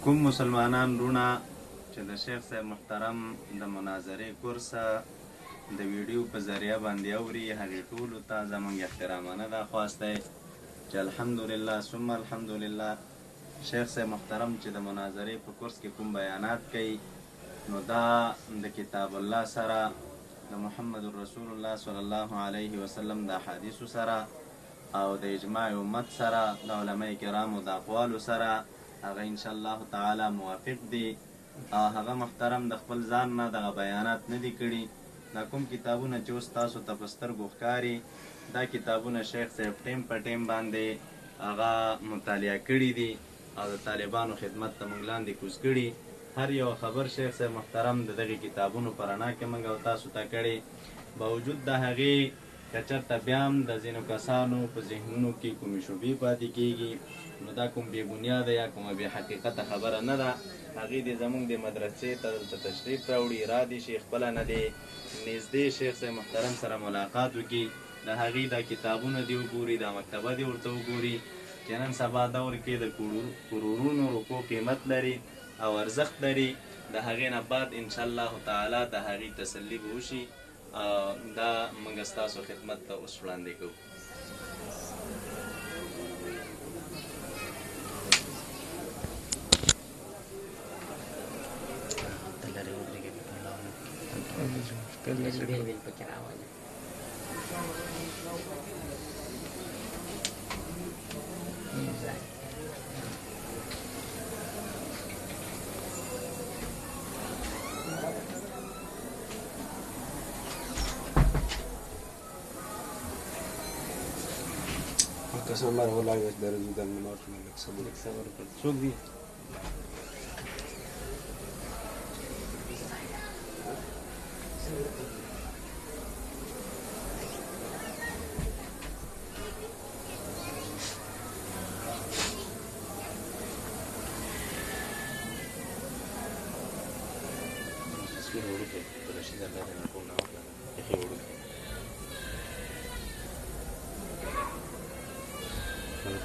کوم مسلمانان وروڼه چې د شیخ صاحب محترم د مناظرې کورس د ویډیو په ذریعه باندې اوري، هغې ټولو ته زموږ احترامانه درخواست دی چې الحمدلله ثم الحمدلله شیخ صاحب محترم چې د مناظرې په کورس کې کوم بیانات کوي نو دا د کتاب الله سره د محمد رسول الله صلی الله علیه وسلم د احادیثو سره او د اجماع امت سره د علماء کرامو د اقوالو سره هغه انشاءالله تعالی موافق دي. هغه محترم د خپل ځان نه دغه بیانات نه دي کړي. دا کوم کتابونه چې اوس تاسو ته په سترګو ښکاري دا کتابونه شیخ صاحب ټیم په ټیم باندې هغه مطالعه کړي دي او د طالبانو خدمت ته موږ لاندې کوز کړي. هر یو خبر شیخ صاحب محترم د دغې کتابونو په رڼا کې موږ او تاسو ته کړي. باوجود د هغې که چېرته بیا هم د ځینو کسانو په ذهنونو کې کومې شبهې پاتې کېږي نو دا کوم بې بنیاده یا کومه بې حقیقته خبره نه ده. هغې دې زموږ د مدرسې ته دلته تشریف راوړي، رادې شي، خپله نه دې نږدې شیخ صاحب محترم سره ملاقات وکړي، د هغې دا کتابونه دې وګوري، دا مکتبه دې ورته وګوري چې نن سبا دور کې د کروڑونو روپو قیمت لري او ارزښت لري. د هغې نه بعد انشاءالله تعالی د هغې تسلي به وشي. دا موږ ستاسو خدمت ته اوس وړاندې کوو. قسم الله ولا يقدر يزيد من الموت من الصبر شو دي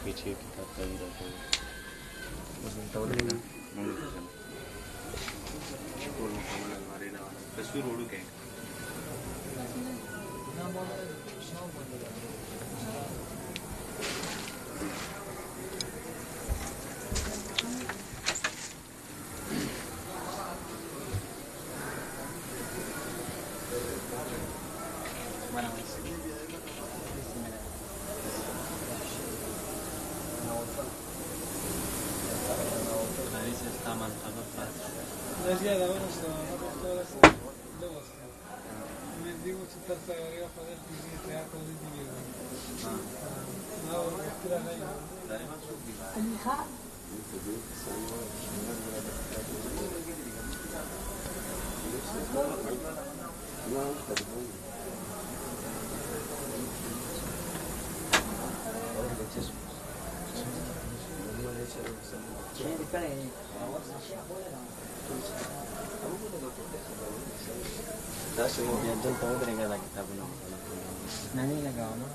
पीछे किताब का भी रहता है उसमें तौलेगा तस्वीर उड़ के Dasi mau biar tahu mereka lagi tahu nama. Nani lagi apa?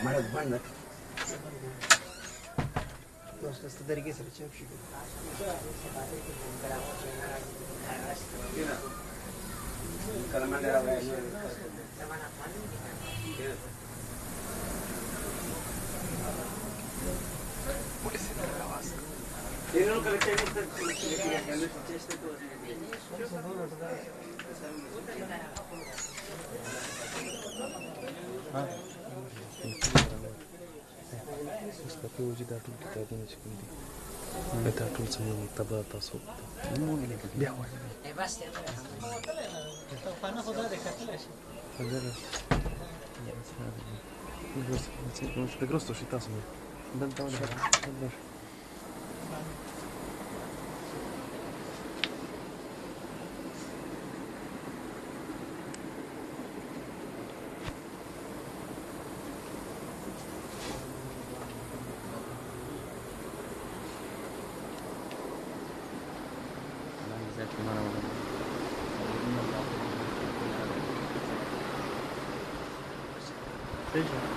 Mana banyak. Terus dari kisah siap sih. Kalau mana ada yang tapi wujud itu kita itu macam ni. Kita tu semua muktabah tasawuf. Biar. Pasti. Fana khuda dekatlah. Khuda. Ya Terus terus tu cerita semua. Dan tahu dah. پیژنه